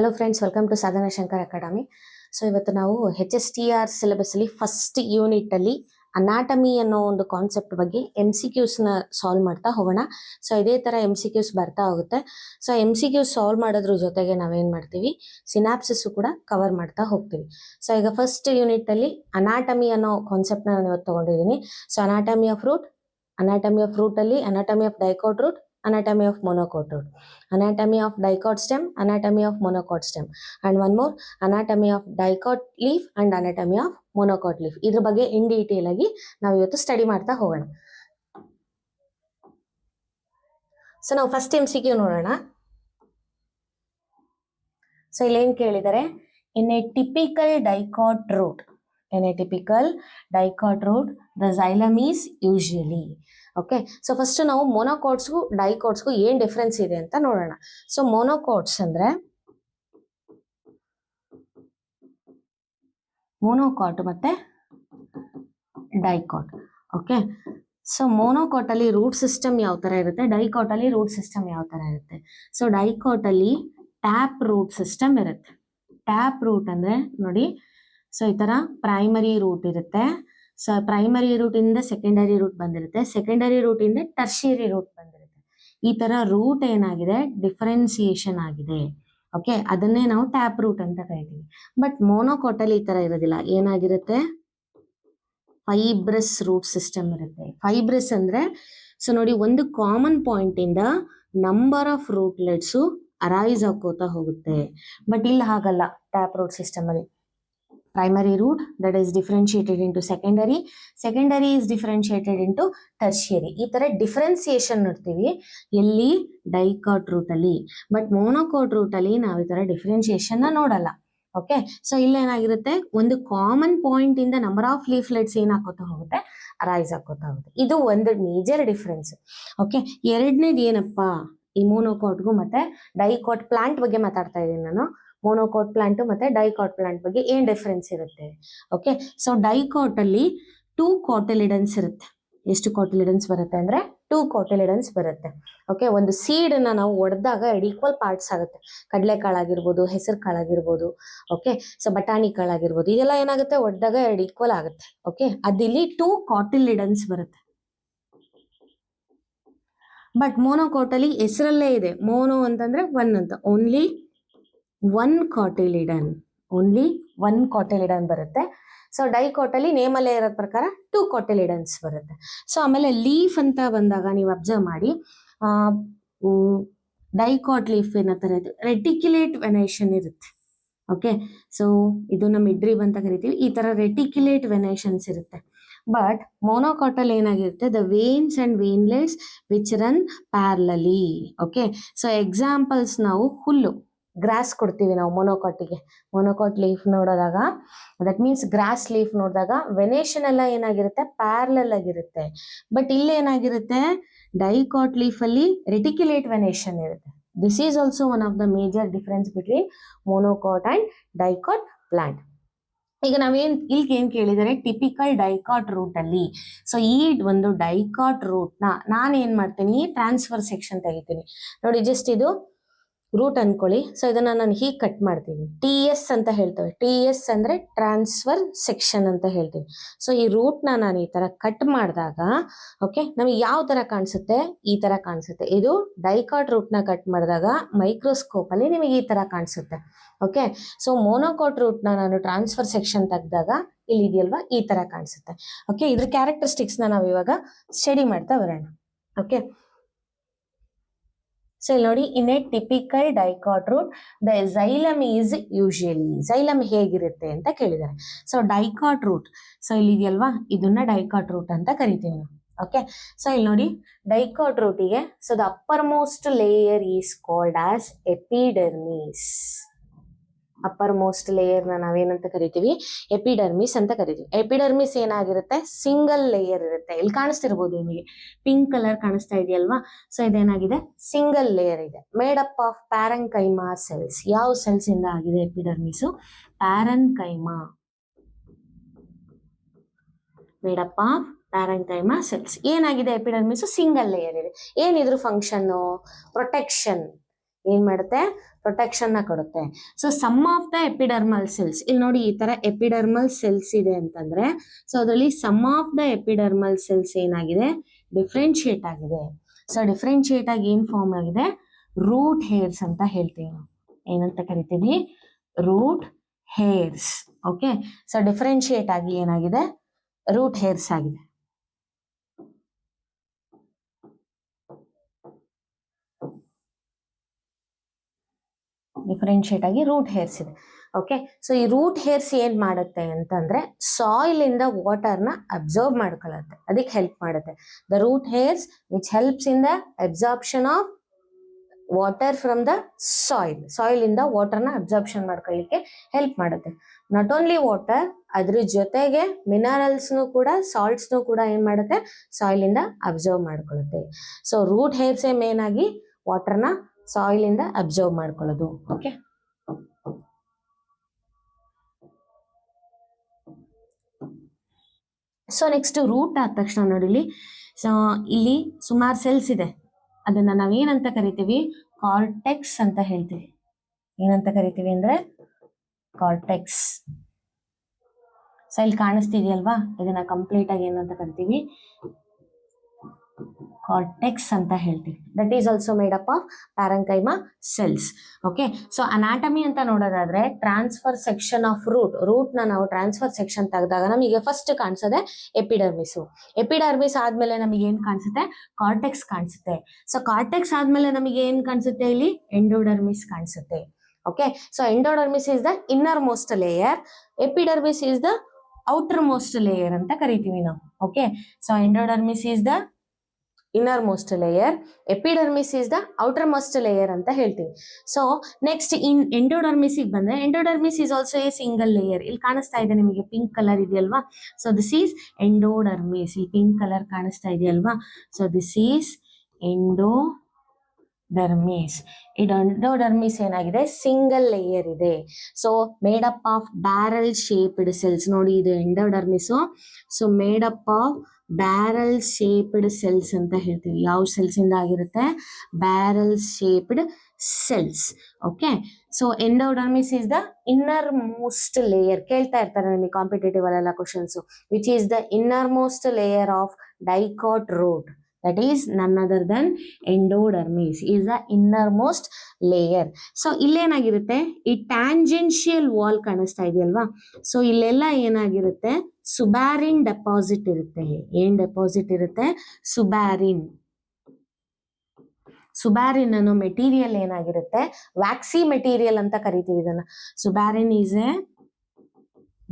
Hello friends, welcome to Sadhana Shankar academy. So ಇವತ್ತು ನಾವು HSTR syllabus ಅಲ್ಲಿ ಫಸ್ಟ್ ಯೂನಿಟ್ ಅಲ್ಲಿ ಅನಾಟಮಿ ಅನ್ನೋ ಒಂದು ಕಾನ್ಸೆಪ್ಟ್ ಬಗ್ಗೆ MCQs ನ ಸಾಲ್ವ್ ಮಾಡ್ತಾ ಹೋಗೋಣ. ಸೊ ಇದೇ ತರ MCQs ಬರ್ತಾ ಹೋಗುತ್ತೆ. ಸೊ MCQs ಸಾಲ್ವ್ ಮಾಡೋದ್ರ ಜೊತೆಗೆ ನಾವೇನ್ ಮಾಡ್ತೀವಿ, ಸಿನಾಪ್ಸಿಸ್ ಕೂಡ ಕವರ್ ಮಾಡ್ತಾ ಹೋಗ್ತೀವಿ. ಸೊ ಈಗ ಫಸ್ಟ್ ಯೂನಿಟ್ ಅಲ್ಲಿ ಅನಾಟಮಿ ಅನ್ನೋ ಕಾನ್ಸೆಪ್ಟ್ ನಾನು ಇವತ್ತು ತಗೊಂಡಿದ್ದೀನಿ. ಸೊ ಅನಾಟಮಿ ಆಫ್ ರೂಟ್ ಅಲ್ಲಿ anatomy of dicot root, anatomy of monocot root, anatomy of dicot stem, anatomy of monocot stem, and one more, anatomy of dicot leaf and anatomy of monocot leaf. ಇದ್ರ ಬಗ್ಗೆ in detail ಆಗಿ ನಾವು ಇವತ್ತು study ಮಾಡ್ತಾ ಹೋಗೋಣ. So ನಾವು first MCQ ನೋಡೋಣ. So ಇಲ್ಲಿ ಏನ್ ಕೇಳಿದರೆ, in a typical dicot root, the xylem is usually. Okay, so first ನಾವು ಮೊನೋಕಾಟ್ಸ್ಗೂ ಡೈಕಾಟ್ಸ್ಗೂ ಏನ್ ಡಿಫ್ರೆನ್ಸ್ ಇದೆ ಅಂತ ನೋಡೋಣ. ಸೊ ಮೊನೋಕಾಟ್ಸ್ ಅಂದ್ರೆ ಮೊನೋಕಾಟ್ ಮತ್ತೆ ಡೈಕಾಟ್. ಓಕೆ, ಸೊ ಮೊನೋಕಾಟ್ ಅಲ್ಲಿ ರೂಟ್ ಸಿಸ್ಟಮ್ ಯಾವ ತರ ಇರುತ್ತೆ, ಡೈಕಾಟ್ ಅಲ್ಲಿ ರೂಟ್ ಸಿಸ್ಟಮ್ ಯಾವ ತರ ಇರುತ್ತೆ. ಸೊ ಡೈಕಾಟ್ ಅಲ್ಲಿ ಟ್ಯಾಪ್ ರೂಟ್ ಸಿಸ್ಟಮ್ ಇರುತ್ತೆ. ಟ್ಯಾಪ್ ರೂಟ್ ಅಂದ್ರೆ ನೋಡಿ, ಸೊ ಈ ತರ ಪ್ರೈಮರಿ ರೂಟ್ ಇರುತ್ತೆ. ಸೊ ಪ್ರೈಮರಿ ರೂಟ್ ಇಂದ ಸೆಕೆಂಡರಿ ರೂಟ್ ಬಂದಿರುತ್ತೆ, ಸೆಕೆಂಡರಿ ರೂಟ್ ಇಂದ ಟರ್ಷಿಯರಿ ರೂಟ್ ಬಂದಿರುತ್ತೆ. ಈ ತರ ರೂಟ್ ಏನಾಗಿದೆ, ಡಿಫರೆನ್ಸಿಯೇಷನ್ ಆಗಿದೆ. ಓಕೆ, ಅದನ್ನೇ ನಾವು ಟ್ಯಾಪ್ ರೂಟ್ ಅಂತ ಕರಿತೀವಿ. ಬಟ್ ಮೊನೋಕಾಟ್ ಅಲ್ಲಿ ಈ ತರ ಇರೋದಿಲ್ಲ. ಏನಾಗಿರುತ್ತೆ, ಫೈಬ್ರಸ್ ರೂಟ್ ಸಿಸ್ಟಮ್ ಇರುತ್ತೆ. ಫೈಬ್ರಸ್ ಅಂದ್ರೆ, ಸೊ ನೋಡಿ, ಒಂದು ಕಾಮನ್ ಪಾಯಿಂಟ್ ಇಂದ ನಂಬರ್ ಆಫ್ ರೂಟ್ಲೆಟ್ಸ್ ಅರೈಸ್ ಹಾಕೋತಾ ಹೋಗುತ್ತೆ. ಬಟ್ ಇಲ್ಲಿ ಹಾಗಲ್ಲ. ಟ್ಯಾಪ್ ರೂಟ್ ಸಿಸ್ಟಮ್ ಅಲ್ಲಿ primary root that is differentiated into secondary is differentiated into tertiary. ಈ ತರ ಡಿಫರೆನ್ಸಿಯೇಷನ್ ನೋಡ್ತೀವಿ ಎಲ್ಲಿ, ಡೈಕಾಟ್ ರೂಟ್ ಅಲ್ಲಿ. ಬಟ್ ಮೊನೋಕಾಟ್ ರೂಟ್ ಅಲ್ಲಿ ನಾವು ಈ ತರ ಡಿಫರೆನ್ಸಿಯೇಷನ್ ನೋಡಲ್ಲ. ಓಕೆ, ಸೊ ಇಲ್ಲೇನಾಗಿರುತ್ತೆ, ಒಂದು ಕಾಮನ್ ಪಾಯಿಂಟ್ ಇಂದ ನಂಬರ್ ಆಫ್ ಲೀಫ್ಲೆಟ್ಸ್ ಏನ್ ಹಾಕೋತಾ ಹೋಗುತ್ತೆ, ಅರೈಸ್ ಹಾಕೋತಾ ಹೋಗುತ್ತೆ. ಇದು ಒಂದು ಮೇಜರ್ ಡಿಫರೆನ್ಸ್. ಓಕೆ, ಎರಡನೇದು ಏನಪ್ಪಾ, ಈ ಮೊನೋಕಾಟ್ಗೂ ಮತ್ತೆ ಡೈಕಾಟ್ ಪ್ಲಾಂಟ್ ಬಗ್ಗೆ ಮಾತಾಡ್ತಾ ಇದ್ದೀನಿ ನಾನು. ಮೊನೋಕಾಟ್ ಪ್ಲಾಂಟ್ ಮತ್ತೆ ಡೈಕಾಟ್ ಪ್ಲಾಂಟ್ ಬಗ್ಗೆ ಏನ್ ಡಿಫರೆನ್ಸ್ ಇರುತ್ತೆ. ಓಕೆ, ಸೊ ಡೈಕಾಟ್ ಅಲ್ಲಿ 2 ಕಾಟಿಲಿಡನ್ಸ್ ಇರುತ್ತೆ. ಎಷ್ಟು ಕಾಟಿಲಿಡನ್ಸ್ ಬರುತ್ತೆ ಅಂದ್ರೆ 2 ಕಾಟಿಲಿಡನ್ಸ್ ಬರುತ್ತೆ. ಓಕೆ, ಒಂದು ಸೀಡ್ ನ ನಾವು ಒಡೆದಾಗ 2 ಈಕ್ವಲ್ ಪಾರ್ಟ್ಸ್ ಆಗುತ್ತೆ. ಕಡಲೆಕಾಳಾಗಿರ್ಬೋದು, ಹೆಸರು ಕಾಳಾಗಿರ್ಬೋದು, ಓಕೆ, ಸೊ ಬಟಾಣಿ ಕಾಳಾಗಿರ್ಬೋದು, ಇದೆಲ್ಲ ಏನಾಗುತ್ತೆ, ಒಡೆದಾಗ 2 ಈಕ್ವಲ್ ಆಗುತ್ತೆ. ಓಕೆ, ಅದಿಲ್ಲಿ 2 ಕಾಟಿಲಿಡನ್ಸ್ ಬರುತ್ತೆ. ಬಟ್ ಮೊನೋಕಾಟ್ ಅಲ್ಲಿ ಹೆಸರಲ್ಲೇ ಇದೆ, ಮೋನೋ ಅಂತಂದ್ರೆ 1 ಅಂತ, ಓನ್ಲಿ ಒನ್ ಕಾಟಿಲಿಡನ್ ಬರುತ್ತೆ. ಸೊ ಡೈಕಾಟ್ ಅಲ್ಲಿ ನೇಮ್ ಅಲ್ಲೇ ಇರೋದ್ ಪ್ರಕಾರ 2 ಕಾಟಿಲಿಡನ್ಸ್ ಬರುತ್ತೆ. ಸೊ ಆಮೇಲೆ ಲೀಫ್ ಅಂತ ಬಂದಾಗ ನೀವು ಅಬ್ಸರ್ವ್ ಮಾಡಿ, ಡೈಕಾಟ್ ಲೀಫ್ ಏನಂತಾರೆ, ರೆಟಿಕ್ಯುಲೇಟ್ ವೆನೇಷನ್ ಇರುತ್ತೆ. ಓಕೆ, ಸೊ ಇದನ್ನ ಮಿಡ್ರಿಬ್ ಅಂತ ಕರಿತೀವಿ. ಈ ತರ ರೆಟಿಕ್ಯುಲೇಟ್ ವೆನೇಷನ್ಸ್ ಇರುತ್ತೆ. ಬಟ್ ಮೊನೋಕಾಟ್ ಅಲ್ಲಿ ಏನಾಗಿರುತ್ತೆ, the veins and veinlets which run parallelly. Okay, so examples ನಾವು ಹುಲ್ಲು, ಗ್ರಾಸ್ ಕೊಡ್ತೀವಿ ನಾವು ಮೊನೋಕಾಟಿಗೆ. ಮೊನೋಕಾಟ್ ಲೀಫ್ ನೋಡಿದಾಗ, ದಟ್ ಮೀನ್ಸ್ ಗ್ರಾಸ್ ಲೀಫ್ ನೋಡಿದಾಗ ವೆನೇಷನ್ ಎಲ್ಲ ಏನಾಗಿರುತ್ತೆ, ಪ್ಯಾರಲಲ್ ಆಗಿರುತ್ತೆ. ಬಟ್ ಇಲ್ಲಿ ಏನಾಗಿರುತ್ತೆ, ಡೈಕಾಟ್ ಲೀಫ್ ಅಲ್ಲಿ ರೆಟಿಕ್ಯುಲೇಟ್ ವೆನೇಷನ್ ಇರುತ್ತೆ. This is also one of the major difference between monocot and dicot plant. ಈಗ ನಾವೇನ್ ಇಲ್ಲಿಗೆ ಏನ್ ಕೇಳಿದರೆ, ಟಿಪಿಕಲ್ ಡೈಕಾಟ್ ರೂಟ್ ಅಲ್ಲಿ, ಸೊ ಈ ಒಂದು ಡೈಕಾಟ್ ರೂಟ್ ನಾನು ಏನ್ ಮಾಡ್ತೀನಿ, ಟ್ರಾನ್ಸ್ಫರ್ ಸೆಕ್ಷನ್ ತೆಗಿತೀನಿ. ನೋಡಿ, ಜಸ್ಟ್ ಇದು ರೂಟ್ ಅನ್ಕೊಳ್ಳಿ. ಸೊ ಇದನ್ನ ನಾನು ಹೀಗೆ ಕಟ್ ಮಾಡ್ತೀನಿ, TS ಅಂತ ಹೇಳ್ತೇವೆ. TS ಅಂದ್ರೆ ಟ್ರಾನ್ಸ್ಫರ್ ಸೆಕ್ಷನ್ ಅಂತ ಹೇಳ್ತೀವಿ. ಸೊ ಈ ರೂಟ್ ನಾನು ಈ ತರ ಕಟ್ ಮಾಡಿದಾಗ, ಓಕೆ, ನಮಗೆ ಯಾವ ತರ ಕಾಣಿಸುತ್ತೆ, ಈ ತರ ಕಾಣಿಸುತ್ತೆ. ಇದು ಡೈಕಾಟ್ ರೂಟ್ ನ ಕಟ್ ಮಾಡಿದಾಗ ಮೈಕ್ರೋಸ್ಕೋಪ್ ಅಲ್ಲಿ ನಿಮಗೆ ಈ ತರ ಕಾಣಿಸುತ್ತೆ. ಓಕೆ, ಸೊ ಮೊನೋಕಾಟ್ ರೂಟ್ ನಾನು ಟ್ರಾನ್ಸ್ಫರ್ ಸೆಕ್ಷನ್ ತೆಗೆದಾಗ ಇಲ್ಲಿ ಇದೆಯಲ್ವಾ, ಈ ತರ ಕಾಣಿಸುತ್ತೆ. ಓಕೆ, ಇದ್ರ ಕ್ಯಾರೆಕ್ಟರಿಸ್ಟಿಕ್ಸ್ ನಾವು ಇವಾಗ ಸ್ಟಡಿ ಮಾಡ್ತಾ ಬರೋಣ. ಓಕೆ, ಸೊ ಇಲ್ಲಿ ನೋಡಿ, in a typical dicot root the xylem is usually. xylem ಹೇಗಿರುತ್ತೆ ಅಂತ ಕೇಳಿದ್ದಾರೆ. ಸೊ ಡೈಕಾಟ್ ರೂಟ್, ಸೊ ಇಲ್ಲಿ ಇದೆಯಲ್ವಾ, ಇದನ್ನ ಡೈಕಾಟ್ ರೂಟ್ ಅಂತ ಕರಿತೀವಿ ನಾವು. ಓಕೆ, ಸೊ ಇಲ್ಲಿ ನೋಡಿ, ಡೈಕಾಟ್ ರೂಟಿಗೆ, so the uppermost layer is called as epidermis. Uppermost layer ನಾವೇನಂತ ಕರಿತೀವಿ, ಎಪಿಡರ್ಮಿಸ್ ಅಂತ ಕರಿತೀವಿ. ಎಪಿಡರ್ಮಿಸ್ ಏನಾಗಿರುತ್ತೆ, ಸಿಂಗಲ್ ಲೇಯರ್ ಇರುತ್ತೆ. ಇಲ್ಲಿ ಕಾಣಿಸ್ತಿರ್ಬೋದು ನಿಮಗೆ, ಪಿಂಕ್ ಕಲರ್ ಕಾಣಿಸ್ತಾ ಇದೆಯಲ್ವಾ. ಸೊ ಇದೇನಾಗಿದೆ, ಸಿಂಗಲ್ ಲೇಯರ್ ಇದೆ, made up of parenchyma cells. ಯಾವ ಸೆಲ್ಸ್ ಇಂದ ಆಗಿದೆ epidermis, parenchyma, made up of parenchyma cells. ಏನಾಗಿದೆ ಎಪಿಡರ್ಮಿಸ್, ಸಿಂಗಲ್ ಲೇಯರ್ ಇದೆ. ಏನಿದ್ರು ಫಂಕ್ಷನ್, ಪ್ರೊಟೆಕ್ಷನ್. ಏನ್ ಮಾಡುತ್ತೆ, ಪ್ರೊಟೆಕ್ಷನ್ ನ ಕೊಡುತ್ತೆ. So some of the epidermal cells, ಇಲ್ಲಿ ನೋಡಿ ಈ ತರ ಎಪಿಡರ್ಮಲ್ ಸೆಲ್ಸ್ ಇದೆ ಅಂತಂದ್ರೆ, ಸೊ ಅದರಲ್ಲಿ some of the epidermal cells ಏನಾಗಿದೆ, ಡಿಫ್ರೆನ್ಶಿಯೇಟ್ ಆಗಿದೆ. ಸೊ ಡಿಫ್ರೆನ್ಶಿಯೇಟ್ ಆಗಿ ಏನ್ ಫಾರ್ಮ್ ಆಗಿದೆ, ರೂಟ್ ಹೇರ್ಸ್ ಅಂತ ಹೇಳ್ತೀವಿ ನಾವು. ಏನಂತ ಕರಿತೀವಿ, root hairs. Okay, so differentiate ಆಗಿ ಏನಾಗಿದೆ, ರೂಟ್ ಹೇರ್ಸ್ ಆಗಿದೆ. ಡಿಫ್ರೆನ್ಶಿಯೇಟ್ ಆಗಿ ರೂಟ್ ಹೇರ್ಸ್ ಇದೆ. ಓಕೆ, ಸೊ ಈ ರೂಟ್ ಹೇರ್ಸ್ ಏನ್ ಮಾಡುತ್ತೆ ಅಂತಂದ್ರೆ, ಸಾಯಿಲ್ ಇಂದ ವಾಟರ್ ನ ಅಬ್ಸರ್ವ್ ಮಾಡ್ಕೊಳ್ಳುತ್ತೆ, ಅದಕ್ಕೆ ಹೆಲ್ಪ್ ಮಾಡುತ್ತೆ. The root hairs which helps in the absorption of water from the soil ಇಂದ ವಾಟರ್ ನ ಅಬ್ಸಾರ್ಪ್ಷನ್ ಮಾಡ್ಕೊಳ್ಳಿಕ್ಕೆ ಹೆಲ್ಪ್ ಮಾಡುತ್ತೆ. ನಾಟ್ ಓನ್ಲಿ ವಾಟರ್, ಅದ್ರ ಜೊತೆಗೆ ಮಿನರಲ್ಸ್ನು ಕೂಡ, ಸಾಲ್ಟ್ಸ್ನು ಕೂಡ ಏನ್ ಮಾಡುತ್ತೆ, ಸಾಯಿಲ್ ಇಂದ ಅಬ್ಸರ್ವ್ ಮಾಡ್ಕೊಳ್ಳುತ್ತೆ. ಸೊ ರೂಟ್ ಹೇರ್ಸೇ ಮೇನ್ ಆಗಿ ವಾಟರ್ನ ಸಾಯಿಲ್ ಇಂದ ಅಬ್ಸರ್ವ್ ಮಾಡ್ಕೊಳ್ಳೋದು. ಓಕೆ, ಸೊ ನೆಕ್ಸ್ಟ್ ರೂಟ್ ಆದ ತಕ್ಷಣ ನೋಡಿಲಿ, ಸೊ ಇಲ್ಲಿ ಸುಮಾರು ಸೆಲ್ಸ್ ಇದೆ, ಅದನ್ನ ನಾವೇನಂತ ಕರಿತೀವಿ, ಕಾರ್ಟೆಕ್ಸ್ ಅಂತ ಹೇಳ್ತೀವಿ. ಏನಂತ ಕರಿತೀವಿ ಅಂದ್ರೆ ಕಾರ್ಟೆಕ್ಸ್. ಸೊ ಇಲ್ಲಿ ಕಾಣಿಸ್ತಿದೆಯಲ್ವಾ, ಇದನ್ನ ಕಂಪ್ಲೀಟ್ ಆಗಿ ಏನಂತ ಕರಿತೀವಿ, ಕಾರ್ಟೆಕ್ಸ್ ಅಂತ ಹೇಳ್ತೀವಿ. That is also made up of parenchyma cells. Okay, so anatomy ಅಂತ ನೋಡೋದಾದ್ರೆ, ಟ್ರಾನ್ಸ್ಫರ್ ಸೆಕ್ಷನ್ ಆಫ್ ರೂಟ್ ನ ನಾವು ಟ್ರಾನ್ಸ್ಫರ್ ಸೆಕ್ಷನ್ ತೆಗೆದಾಗ ನಮಗೆ ಫಸ್ಟ್ ಕಾಣಿಸೋದೆ ಎಪಿಡರ್ಮಿಸ್ ಆದ್ಮೇಲೆ ನಮಗೆ ಏನ್ ಕಾಣಿಸುತ್ತೆ, ಕಾರ್ಟೆಕ್ಸ್ ಕಾಣಿಸುತ್ತೆ. ಸೊ ಕಾರ್ಟೆಕ್ಸ್ ಆದ್ಮೇಲೆ ನಮಗೆ ಏನ್ ಕಾಣಿಸುತ್ತೆ, ಇಲ್ಲಿ ಎಂಡೋಡರ್ಮಿಸ್ ಕಾಣಿಸುತ್ತೆ. Okay, so endodermis is the innermost layer, epidermis is the outer most layer ಅಂತ ಕರಿತೀವಿ ನಾವು. Okay, so endodermis is the innermost layer, epidermis is the outer most layer ಅಂತ ಹೇಳ್ತೀವಿ. ಸೊ ನೆಕ್ಸ್ಟ್ ಇನ್ endodermis ಬಂದ್ರೆ, endodermis is also A single layer. ಇಲ್ಲಿ ಕಾಣಿಸ್ತಾ ಇದೆ ನಿಮಗೆ ಪಿಂಕ್ ಕಲರ್ ಇದೆಯಲ್ವಾ, ಸೊ ದಿಸ್ ಈಸ್ ಎಂಡೋಡರ್ಮಿಸ್. ಇಲ್ಲಿ ಪಿಂಕ್ ಕಲರ್ ಕಾಣಿಸ್ತಾ ಇದೆಯಲ್ವಾ, ಸೊ ದಿಸ್ ಈಸ್ ಎಂಡೋಡರ್ಮಿಸ್. ಈ ಎಂಡೋಡರ್ಮಿಸ್ ಏನಾಗಿದೆ, ಸಿಂಗಲ್ ಲೇಯರ್ ಇದೆ. So made up of barrel shaped cells. ನೋಡಿ ಇದು endodermis, so made up of barrel shaped cells ಅಂತ ಹೇಳ್ತೀವಿ. ಯಾವ ಸೆಲ್ಸ್ ಇಂದ ಆಗಿರುತ್ತೆ, barrel shaped cells. Okay, so endodermis is the innermost layer. ಕೇಳ್ತಾ ಇರ್ತಾರೆ ನಿಮಗೆ ಕಾಂಪಿಟೇಟಿವ್ ಅಲ್ಲೆಲ್ಲ questions, which is the innermost layer of dicot root. That is none other than endodermis is the innermost layer. So ಇಲ್ಲೇನಾಗಿರುತ್ತೆ, ಈ tangential wall ಕಾಣಿಸ್ತಾ ಇದೆಯಲ್ವಾ, so ಇಲ್ಲೆಲ್ಲ ಏನಾಗಿರುತ್ತೆ, ಸುಬ್ಯಾರಿನ್ ಡೆಪಾಸಿಟ್ ಇರುತ್ತೆ. ಏನ್ ಡೆಪಾಸಿಟ್ ಇರುತ್ತೆ, ಸುಬ್ಯಾರಿನ್ ಅನ್ನೋ ಮೆಟೀರಿಯಲ್ ಏನಾಗಿರುತ್ತೆ, ವ್ಯಾಕ್ಸಿ ಮೆಟೀರಿಯಲ್ ಅಂತ ಕರಿತೀವಿ ಇದನ್ನ. Suberin is a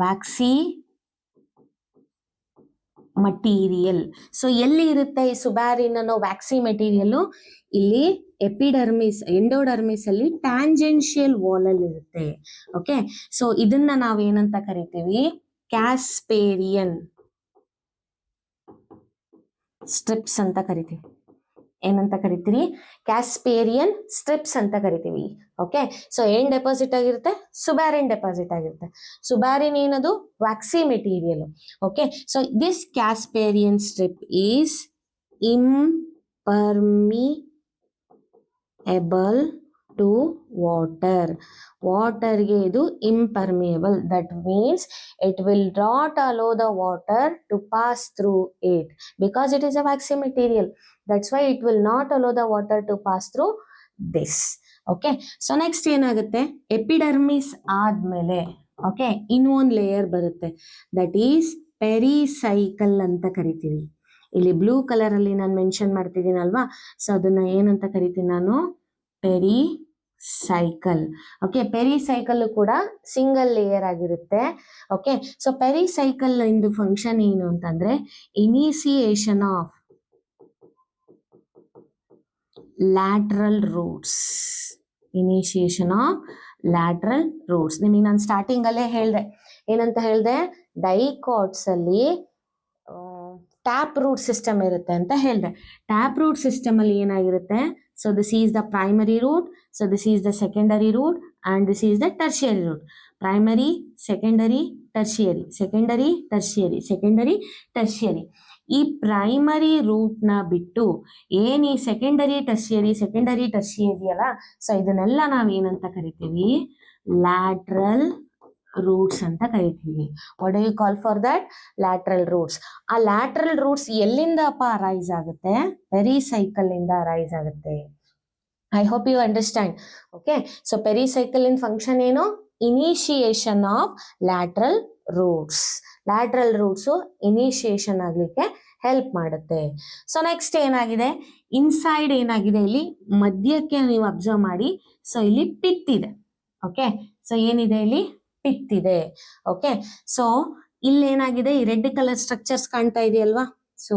waxy material. So ಎಲ್ಲಿ ಇರುತ್ತೆ ಈ ಸುಬ್ಯಾರಿನ್ ಅನ್ನೋ ವ್ಯಾಕ್ಸಿ ಮೆಟೀರಿಯಲ್, ಇಲ್ಲಿ ಎಪಿಡರ್ಮಿಸ್, ಎಂಡೋಡರ್ಮಿಸ್ ಅಲ್ಲಿ ಟ್ಯಾಂಜೆನ್ಷಿಯಲ್ ವಾಲ್ ಅಲ್ಲಿ ಇರುತ್ತೆ. ಓಕೆ, ಸೊ ಇದನ್ನ ನಾವೇನಂತ ಕರಿತೀವಿ, ಕ್ಯಾಸ್ಪೇರಿಯನ್ ಸ್ಟ್ರಿಪ್ಸ್ ಅಂತ ಕರಿತೀವಿ. ಏನಂತ ಕರಿತೀವಿ, ಕ್ಯಾಸ್ಪೇರಿಯನ್ ಸ್ಟ್ರಿಪ್ಸ್ ಅಂತ ಕರಿತೀವಿ. ಓಕೆ, ಸೊ ಏನ್ ಡೆಪಾಸಿಟ್ ಆಗಿರುತ್ತೆ, ಸುಬ್ಯಾರಿನ್ ಡೆಪಾಸಿಟ್ ಆಗಿರುತ್ತೆ. ಸುಬ್ಯಾರಿನ್ ಏನದು, waxy material. Okay, so this Casparian strip is impermeable to ವಾಟರ್ಗೆ ಇದು impermeable. That means it will not allow the water to pass through it because it is a waxy material. That's why it will not allow the water to pass through this. Okay, so next ಏನಾಗುತ್ತೆ, epidermis ಆದ್ಮೇಲೆ okay ಇನ್ನೊಂದು layer ಬರುತ್ತೆ, that is pericycle ಅಂತ ಕರಿತೀವಿ. ಇಲ್ಲಿ blue colour ಅಲ್ಲಿ ನಾನು mention ಮಾಡ್ತಿದ್ದೀನಲ್ವಾ, so ಅದನ್ನ ಏನಂತ ಕರಿತೀನಿ ನಾನು, ಪೆರಿಸೈಕಲ್. ಓಕೆ, ಪೆರಿಸೈಕಲ್ ಕೂಡ ಸಿಂಗಲ್ ಲೇಯರ್ ಆಗಿರುತ್ತೆ. ಓಕೆ, ಸೊ ಪೆರಿಸೈಕಲ್ ಇಂದು ಫಂಕ್ಷನ್ ಏನು ಅಂತಂದ್ರೆ, initiation of lateral roots. Initiation of lateral roots. ನಿಮಗೆ ನಾನು ಸ್ಟಾರ್ಟಿಂಗ್ ಅಲ್ಲೇ ಹೇಳ್ದೆ, ಏನಂತ ಹೇಳ್ದೆ, ಡೈಕಾಟ್ಸ್ ಅಲ್ಲಿ ಟ್ಯಾಪ್ ರೂಟ್ ಸಿಸ್ಟಮ್ ಇರುತ್ತೆ ಅಂತ ಹೇಳ್ದೆ. ಟ್ಯಾಪ್ ರೂಟ್ ಸಿಸ್ಟಮ್ ಅಲ್ಲಿ ಏನಾಗಿರುತ್ತೆ, so this is the primary root, so this is the secondary root and this is the tertiary root. Primary, secondary, tertiary, secondary, tertiary, secondary, tertiary. ಈ primary root ನ ಬಿಟ್ಟು ಏನ್ ಈ ಸೆಕೆಂಡರಿ ಟರ್ಷಿಯರಿ ಅಲ್ಲ, so ಇದನ್ನೆಲ್ಲ ನಾವೇನಂತ ಕರಿತೀವಿ, ಲ್ಯಾಟ್ರಲ್ ರೂಟ್ಸ್ ಅಂತ ಕರಿತೀವಿ. What do you call for that? Lateral roots. ಆ ಲ್ಯಾಟ್ರಲ್ ರೂಟ್ಸ್ ಎಲ್ಲಿಂದಪ್ಪ ಅರೈಸ್ ಆಗುತ್ತೆ? ಪೆರಿಸೈಕಲ್ ಇಂದ ಅರೈಸ್ ಆಗುತ್ತೆ. I hope you understand. Okay, so pericycle ಇನ್ ಫಂಕ್ಷನ್ ಏನು? Initiation of lateral roots. Lateral roots initiation ಆಗ್ಲಿಕ್ಕೆ ಹೆಲ್ಪ್ ಮಾಡುತ್ತೆ. ಸೊ ನೆಕ್ಸ್ಟ್ ಏನಾಗಿದೆ, ಇನ್ಸೈಡ್ ಏನಾಗಿದೆ, ಇಲ್ಲಿ ಮಧ್ಯಕ್ಕೆ ನೀವು ಅಬ್ಸರ್ವ್ ಮಾಡಿ. ಸೊ ಇಲ್ಲಿ ಪಿತ್ ಇದೆ. ಓಕೆ, ಸೊ ಏನಿದೆ ಇಲ್ಲಿ? ಪಿತ್ ಇದೆ. ಓಕೆ, ಸೊ ಇಲ್ಲಿ ಏನಾಗಿದೆ, ಈ ರೆಡ್ ಕಲರ್ ಸ್ಟ್ರಕ್ಚರ್ಸ್ ಕಾಣ್ತಾ ಇದೆಯಲ್ವಾ? ಸೊ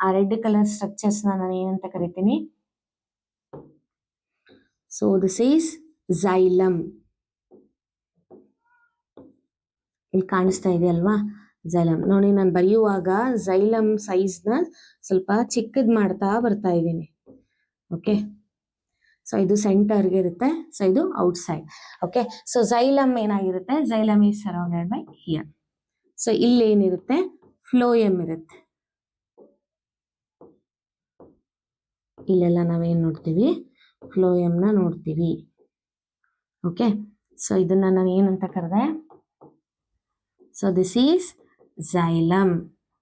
ಆ ರೆಡ್ ಕಲರ್ ಸ್ಟ್ರಕ್ಚರ್ಸ್ ನಾನು ಏನಂತ ಕರಿತೀನಿ? So this is xylem. ಇಲ್ಲಿ ಕಾಣಿಸ್ತಾ ಇದೆ ಅಲ್ವಾ ಝೈಲಮ್. ನೋಡಿ, ನಾನು ಬರೆಯುವಾಗ ಝೈಲಮ್ ಸೈಜ್ನ ಸ್ವಲ್ಪ ಚಿಕ್ಕದ್ ಮಾಡ್ತಾ ಬರ್ತಾ ಇದ್ದೀನಿ. ಓಕೆ, ಸೊ ಇದು ಸೆಂಟರ್ಗೆ ಇರುತ್ತೆ, ಸೊ ಇದು ಔಟ್ಸೈಡ್. ಓಕೆ, ಸೊ ಝೈಲಮ್ ಏನಾಗಿರುತ್ತೆ? Xylem is surrounded by here. So ಇಲ್ಲಿ ಏನಿರುತ್ತೆ? ಫ್ಲೋಯಮ್ ಇರುತ್ತೆ. ಇಲ್ಲೆಲ್ಲ ನಾವೇನ್ ನೋಡ್ತೀವಿ? ಫ್ಲೋಯಮ್ನ ನೋಡ್ತೀವಿ. ಓಕೆ, ಸೊ ಇದನ್ನ ನಾನು ಏನಂತ ಕರೆದೆ? So this is xylem.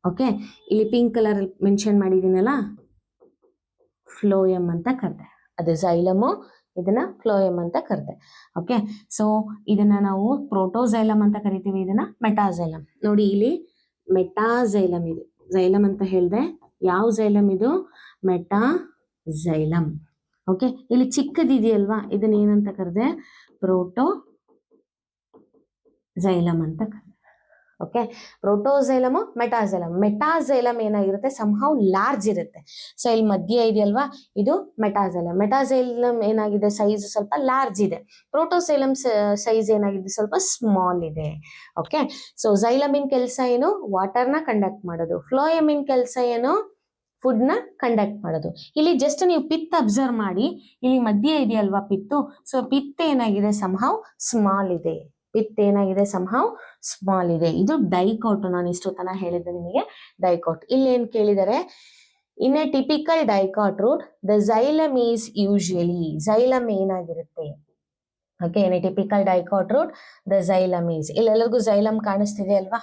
Okay, ಇಲ್ಲಿ ಪಿಂಕ್ ಕಲರ್ ಮೆನ್ಷನ್ ಮಾಡಿದ್ದೀನಲ್ಲ, ಫ್ಲೋಯಮ್ ಅಂತ ಕರೆದೆ. ಅದು ಝೈಲಮು, ಇದನ್ನ ಫ್ಲೋಯಮ್ ಅಂತ ಕರೆದೆ. ಓಕೆ, ಸೊ ಇದನ್ನ ನಾವು ಪ್ರೋಟೋಝೈಲಮ್ ಅಂತ ಕರಿತೀವಿ, ಇದನ್ನ ಮೆಟಾಝೈಲಮ್. ನೋಡಿ, ಇಲ್ಲಿ ಮೆಟಾಝೈಲಮ್ ಇದೆ. ಝೈಲಮ್ ಅಂತ ಹೇಳಿದೆ. ಯಾವ ಝೈಲಮ್ ಇದು? ಮೆಟಾಝೈಲಮ್. ಓಕೆ, ಇಲ್ಲಿ ಚಿಕ್ಕದಿದೆಯಲ್ವಾ, ಇದನ್ನ ಏನಂತ ಕರೆದೆ? ಪ್ರೋಟೋಝೈಲಮ್ ಅಂತ ಕರೆದೆ. Okay, protoxylem, metaxylem. ಮೆಟಾಝೈಲಮ್ ಏನಾಗಿರುತ್ತೆ? ಸಂಹೌ ಲಾರ್ಜ್ ಇರುತ್ತೆ. ಸೊ ಇಲ್ಲಿ ಮಧ್ಯ ಇದೆಯಲ್ವಾ, ಇದು ಮೆಟಾಝೈಲಮ್. ಮೆಟಾಝೈಲಮ್ ಏನಾಗಿದೆ? ಸೈಜ್ ಸ್ವಲ್ಪ ಲಾರ್ಜ್ ಇದೆ. ಪ್ರೋಟೋಝೈಲಮ್ ಸೈಜ್ ಏನಾಗಿದೆ? ಸ್ವಲ್ಪ ಸ್ಮಾಲ್ ಇದೆ. ಓಕೆ, ಸೊ ಝೈಲಮಿನ್ ಕೆಲಸ ಏನು? ವಾಟರ್ನ ಕಂಡಕ್ಟ್ ಮಾಡೋದು. ಫ್ಲೋಯಮಿನ್ ಕೆಲಸ ಏನು? ಫುಡ್ ನ ಕಂಡಕ್ಟ್ ಮಾಡೋದು. ಇಲ್ಲಿ ಜಸ್ಟ್ ನೀವು ಪಿತ್ ಅಬ್ಸರ್ವ್ ಮಾಡಿ, ಇಲ್ಲಿ ಮಧ್ಯ ಇದೆಯಲ್ವಾ ಪಿತ್ತು. ಸೊ ಪಿತ್ ಏನಾಗಿದೆ? ಸಂಹೌ ಸ್ಮಾಲ್ ಇದೆ. ಪಿತ್ ಏನಾಗಿದೆ? ಸಂಹೌ ಸ್ಮಾಲ್ ಇದೆ. ಇದು ಡೈಕಾಟ್. ನಾನು ಇಷ್ಟು ತನ ಹೇಳಿದ್ದೆ ನಿಮಗೆ ಡೈಕಾಟ್. ಇಲ್ಲಿ ಏನ್ ಕೇಳಿದರೆ, in a typical dicot root the xylem is usually. Xylem ಏನಾಗಿರುತ್ತೆ? Okay, in a typical dicot root the xylem is. ಇಲ್ಲೆಲ್ಲರಿಗೂ ಝೈಲಮ್ ಕಾಣಿಸ್ತಿದೆ ಅಲ್ವಾ?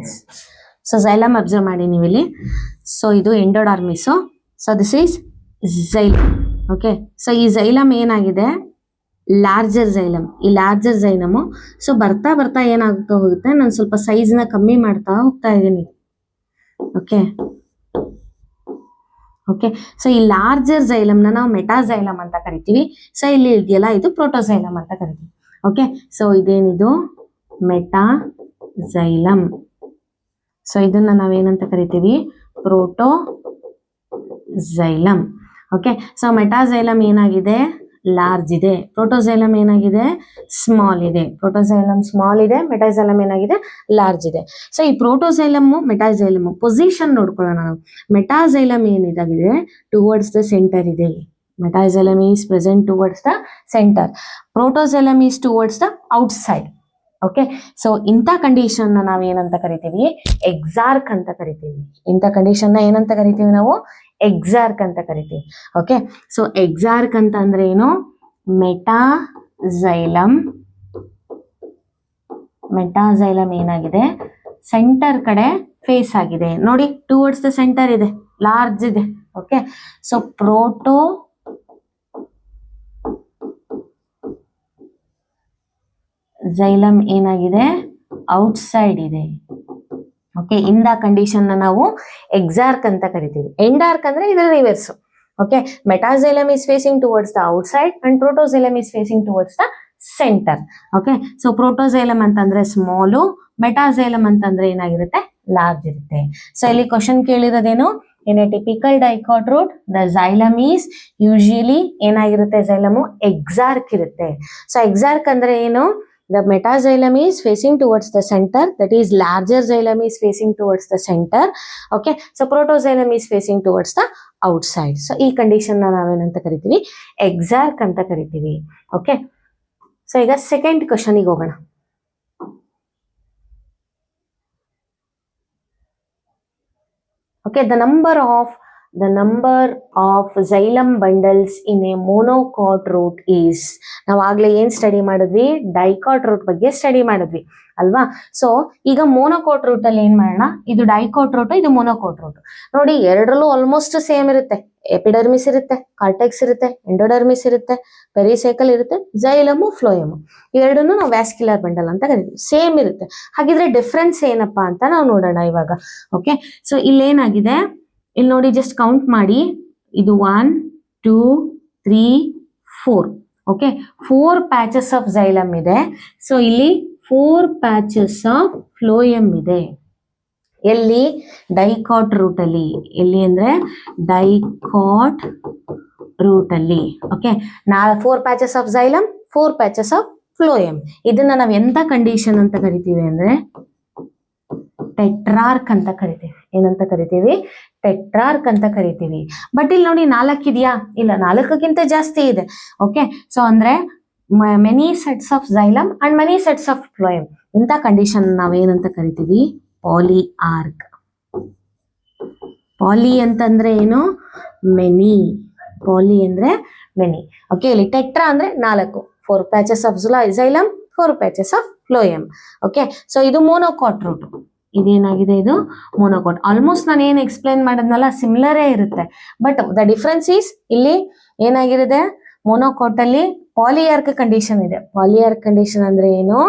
ಎಸ್. ಸೊ ಝೈಲಮ್ ಅಬ್ಸರ್ವ್ ಮಾಡಿ ನೀವು ಇಲ್ಲಿ. ಸೊ ಇದು endodermis. So this is xylem. Okay, so ಈ xylem ಏನಾಗಿದೆ? Larger xylem. ಈ ಲಾರ್ಜರ್ ಝೈಲಮು. ಸೊ ಬರ್ತಾ ಬರ್ತಾ ಏನಾಗ್ತಾ ಹೋಗುತ್ತೆ, ನಾನು ಸ್ವಲ್ಪ ಸೈಜ್ನ ಕಮ್ಮಿ ಮಾಡ್ತಾ ಹೋಗ್ತಾ ಇದ್ದೀನಿ. ಓಕೆ, ಓಕೆ, ಸೊ ಈ ಲಾರ್ಜರ್ ಝೈಲಮ್ನ ನಾವು ಮೆಟಾಝೈಲಮ್ ಅಂತ ಕರಿತೀವಿ. ಸೊ ಇಲ್ಲಿ ಇದೆಯಲ್ಲ, ಇದು ಪ್ರೋಟೋಝೈಲಮ್ ಅಂತ ಕರಿತೀವಿ. ಓಕೆ, ಸೊ ಇದೇನಿದು? ಮೆಟಾಝೈಲಮ್. ಸೊ ಇದನ್ನ ನಾವೇನಂತ ಕರಿತೀವಿ? ಪ್ರೋಟೋಝೈಲಮ್. ಓಕೆ, ಸೊ ಮೆಟಾಝೈಲಮ್ ಏನಾಗಿದೆ? ಲಾರ್ಜ್ ಇದೆ. ಪ್ರೋಟೋಝೈಲಮ್ ಏನಾಗಿದೆ? ಸ್ಮಾಲ್ ಇದೆ. ಪ್ರೋಟೋಝೈಲಮ್ ಸ್ಮಾಲ್ ಇದೆ, ಮೆಟಾಝೈಲಮ್ ಏನಾಗಿದೆ? ಲಾರ್ಜ್ ಇದೆ. ಸೊ ಈ ಪ್ರೋಟೋಝೈಲಮ್, ಮೆಟಾಝೈಲಮ್ ಪೊಸಿಷನ್ ನೋಡ್ಕೊಳ್ಳೋಣ ನಾವು. ಮೆಟಾಝೈಲಮ್ ಏನಿದಾಗಿದೆ? ಟುವರ್ಡ್ಸ್ ದ ಸೆಂಟರ್ ಇದೆ. Metaxylem is present towards the centre. Protoxylem is towards the outside. Okay, so ಇಂಥ ಕಂಡೀಷನ್ ನಾವೇನಂತ ಕರಿತೀವಿ? ಎಕ್ಸಾರ್ಕ್ ಅಂತ ಕರಿತೀವಿ. ಇಂಥ ಕಂಡೀಷನ್ ಏನಂತ ಕರಿತೀವಿ ನಾವು? ಎಕ್ಸಾರ್ಕ್ ಅಂತ ಕರಿತೀವಿ. ಓಕೆ, ಸೊ ಎಕ್ಸಾರ್ಕ್ ಅಂತ ಅಂದ್ರೆ ಏನು? ಮೆಟಾಝೈಲಮ್. ಮೆಟಾಝೈಲಮ್ ಏನಾಗಿದೆ? ಸೆಂಟರ್ ಕಡೆ ಫೇಸ್ ಆಗಿದೆ. ನೋಡಿ, ಟುವರ್ಡ್ಸ್ ದ ಸೆಂಟರ್ ಇದೆ, ಲಾರ್ಜ್ ಇದೆ. ಓಕೆ, ಸೊ ಝೈಲಮ್ ಏನಾಗಿದೆ? ಔಟ್ಸೈಡ್ ಇದೆ. ಓಕೆ, ಇಂದ ಕಂಡೀಷನ್ ನಾವು ಎಕ್ಸಾರ್ಕ್ ಅಂತ ಕರಿತೀವಿ. ಎಂಡಾರ್ಕ್ ಅಂದ್ರೆ ಇದರ reverse. Okay, metaxylem is facing towards the outside and protoxylem is facing towards the centre. Okay, so protoxylem ಅಂತಂದ್ರೆ ಸ್ಮಾಲು, ಮೆಟಾಝೈಲಮ್ ಅಂತಂದ್ರೆ ಏನಾಗಿರುತ್ತೆ? ಲಾರ್ಜ್ ಇರುತ್ತೆ. ಸೊ ಇಲ್ಲಿ ಕ್ವಶನ್ ಕೇಳಿರೋದೇನು? In a typical dicot root the xylem is usually ಏನಾಗಿರುತ್ತೆ? ಝೈಲಮು exarch ಇರುತ್ತೆ. So exarch ಅಂದ್ರೆ ಏನು? The metaxylem is facing towards the center, that is larger xylem is facing towards the center. Okay, so protoxylem is facing towards the outside. So ಈ condition ನಾವೇನಂತ ಕರಿತೀವಿ? Exarch ಅಂತ ಕರಿತೀವಿ. Okay, so ಈಗ second ಕ್ವಶನಿಗೆ ಹೋಗೋಣ. Okay, the number of xylem bundles in a monocot root is, ನಾವು ಆಗ್ಲೇ ಏನ್ ಸ್ಟಡಿ ಮಾಡಿದ್ವಿ, ಡೈಕಾಟ್ ರೂಟ್ ಬಗ್ಗೆ ಸ್ಟಡಿ ಮಾಡಿದ್ವಿ ಅಲ್ವಾ. ಸೊ ಈಗ ಮೋನೋಕೋಟ್ ರೂಟ್ ಅಲ್ಲಿ ಏನ್ ಮಾಡೋಣ, ಇದು ಡೈಕಾಟ್ ರೂಟ್, ಇದು ಮೋನೋಕೋಟ್ ರೂಟ್. ನೋಡಿ ಎರಡರಲ್ಲೂ ಆಲ್ಮೋಸ್ಟ್ ಸೇಮ್ ಇರುತ್ತೆ. ಎಪಿಡರ್ಮಿಸ್ ಇರುತ್ತೆ, ಕಾರ್ಟೆಕ್ಸ್ ಇರುತ್ತೆ, ಎಂಡೋಡರ್ಮಿಸ್ ಇರುತ್ತೆ, ಪೆರಿಸೈಕಲ್ ಇರುತ್ತೆ, ಜೈಲಮು ಫ್ಲೋಯಮು, ಎರಡನ್ನೂ ನಾವು ವ್ಯಾಸ್ಕ್ಯುಲರ್ ಬಂಡಲ್ ಅಂತ ಕರಿತೀವಿ, ಸೇಮ್ ಇರುತ್ತೆ. ಹಾಗಿದ್ರೆ ಡಿಫ್ರೆನ್ಸ್ ಏನಪ್ಪಾ ಅಂತ ನಾವು ನೋಡೋಣ ಇವಾಗ. ಓಕೆ, ಸೊ ಇಲ್ಲೇನಾಗಿದೆ, ಇಲ್ಲಿ ನೋಡಿ ಜಸ್ಟ್ ಕೌಂಟ್ ಮಾಡಿ, ಇದು 1 2 3 4. ಓಕೆ, 4 ಪ್ಯಾಚಸ್ ಆಫ್ ಜೈಲಮ್ ಇದೆ. ಸೊ ಇಲ್ಲಿ 4 ಪ್ಯಾಚಸ್ ಆಫ್ ಫ್ಲೋಯಮ್ ಇದೆ. ಎಲ್ಲಿ, ಡೈಕಾಟ್ ರೂಟ್ ಅಲ್ಲಿ. ಎಲ್ಲಿ ಅಂದ್ರೆ ಡೈಕಾಟ್ ರೂಟ್ ಅಲ್ಲಿ. Okay, 4 patches of xylem, 4 patches of phloem. ಇದನ್ನ ನಾವು ಎಂತ ಕಂಡೀಷನ್ ಅಂತ ಕರಿತೀವಿ ಅಂದ್ರೆ ಟೆಟ್ರಾರ್ಕ್ ಅಂತ ಕರಿತೀವಿ. ಏನಂತ ಕರಿತೀವಿ, ಟೆಟ್ರಾರ್ಕ್ ಅಂತ ಕರಿತೀವಿ. ಬಟ್ ಇಲ್ಲಿ ನೋಡಿ 4 ಇದೆಯಾ, ಇಲ್ಲ, 4ಕ್ಕಿಂತ ಜಾಸ್ತಿ ಇದೆ. ಓಕೆ, ಸೊ ಅಂದ್ರೆ many sets of xylem and many sets of phloem. ಇಂಥ ಕಂಡೀಷನ್ ನಾವೇನಂತ ಕರಿತೀವಿ, ಪಾಲಿಆರ್ಕ್. ಪಾಲಿ ಅಂತಂದ್ರೆ ಏನು, ಮೆನಿ. ಪಾಲಿ ಅಂದ್ರೆ ಮೆನಿ. ಓಕೆ, ಇಲ್ಲಿ ಟೆಟ್ರಾ ಅಂದ್ರೆ 4, 4 patches of xylem, 4 patches of phloem. Okay, so ಇದು ಮೋನೋಕಾಟ್ ರೂಟ್. ಇದೇನಾಗಿದೆ, ಇದು ಮೋನೋಕಾಟ್. ಆಲ್ಮೋಸ್ಟ್ ನಾನು ಏನು ಎಕ್ಸ್ಪ್ಲೈನ್ ಮಾಡಿದ್ನಲ್ಲ ಸಿಮಿಲರೇ ಇರುತ್ತೆ. ಬಟ್ ದ ಡಿಫ್ರೆನ್ಸ್ ಈಸ್, ಇಲ್ಲಿ ಏನಾಗಿರುತ್ತೆ, ಮೋನೋಕಾಟ್ ಅಲ್ಲಿ ಪಾಲಿಯಾರ್ಕ್ ಕಂಡೀಷನ್ ಇದೆ. ಪಾಲಿಯಾರ್ಕ್ ಕಂಡೀಷನ್ ಅಂದ್ರೆ ಏನು,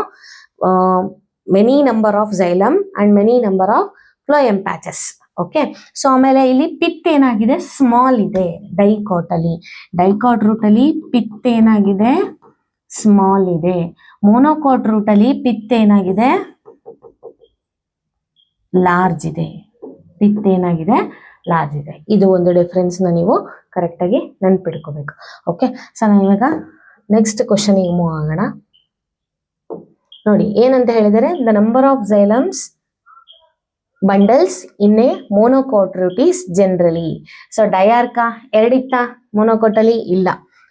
many number of xylem and many number of phloem patches. Okay, so ಆಮೇಲೆ ಇಲ್ಲಿ ಪಿತ್ ಏನಾಗಿದೆ, ಸ್ಮಾಲ್ ಇದೆ ಡೈಕಾಟ್ ಅಲ್ಲಿ. ಡೈಕಾಟ್ ರೂಟ್ ಅಲ್ಲಿ ಪಿತ್ ಏನಾಗಿದೆ, ಸ್ಮಾಲ್ ಇದೆ. ಮೋನೋಕಾಟ್ ರೂಟ್ ಅಲ್ಲಿ ಪಿತ್ ಏನಾಗಿದೆ, ಲಾರ್ಜ್ ಇದೆ. ಪಿತ್ ಏನಾಗಿದೆ, ಲಾರ್ಜ್ ಇದೆ. ಇದು ಒಂದು ಡಿಫ್ರೆನ್ಸ್ ನ ನೀವು ಕರೆಕ್ಟ್ ಆಗಿ ನೆನ್ಪಿಡ್ಕೋಬೇಕು. ಓಕೆ, ಸೊ ನಾನು ಇವಾಗ ನೆಕ್ಸ್ಟ್ ಕ್ವಶನ್ ಗೆ ಮೂವ್ ಆಗೋಣ. ನೋಡಿ ಏನಂತ ಹೇಳಿದರೆ, the number of xylems bundles in a monocot root is generally. So diarch ಎರಡಿತ್ತ ಮೋನೋಕಾಟ್ ಅಲ್ಲಿ, ಇಲ್ಲ.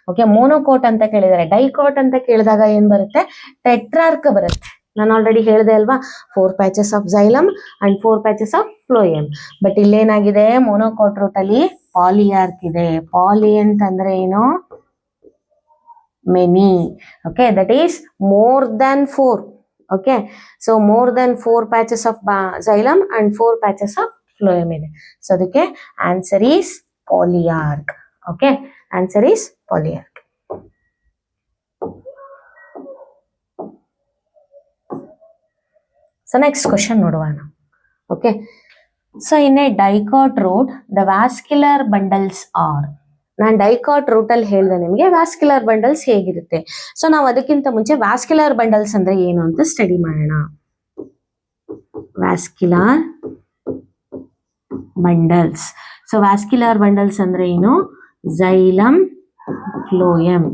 ಓಕೆ, ಮೋನೋಕಾಟ್ ಅಂತ ಕೇಳಿದರೆ, ಡೈಕಾಟ್ ಅಂತ ಕೇಳಿದಾಗ ಏನ್ ಬರುತ್ತೆ, ಟೆಟ್ರಾರ್ಕ್ ಬರುತ್ತೆ. ನಾನು ಆಲ್ರೆಡಿ ಹೇಳಿದೆ ಅಲ್ವಾ, 4 patches of xylem and 4 patches of phloem. But ಇಲ್ಲೇನಾಗಿದೆ, ಮೋನೋಕಾಟ್ ರೂಟ್ ಅಲ್ಲಿ ಪಾಲಿಯಾರ್ಕ್ ಇದೆ. ಪಾಲಿ ಅಂತಂದ್ರೆ ಏನು, many. Okay, that is more than 4. Okay, so more than 4 patches of xylem and 4 patches of phloem ಇದೆ. ಸೊ ಅದಕ್ಕೆ answer is polyarch. Okay, answer is polyarch. So next question ನೋಡುವ. Okay, so in a dicot root the vascular bundles are. ನಾನು dicot root ಅಲ್ಲಿ ಹೇಳಿದೆ ನಿಮಗೆ vascular bundles ಹೇಗಿರುತ್ತೆ. So ನಾವು ಅದಕ್ಕಿಂತ ಮುಂಚೆ ವ್ಯಾಸ್ಕ್ಯುಲರ್ ಬಂಡಲ್ಸ್ ಅಂದ್ರೆ ಏನು ಅಂತ ಸ್ಟಡಿ ಮಾಡೋಣ. Vascular bundles. So vascular bundles ಅಂದ್ರೆ ಏನು, ಜೈಲಮ್, ಫ್ಲೋಯಮ್.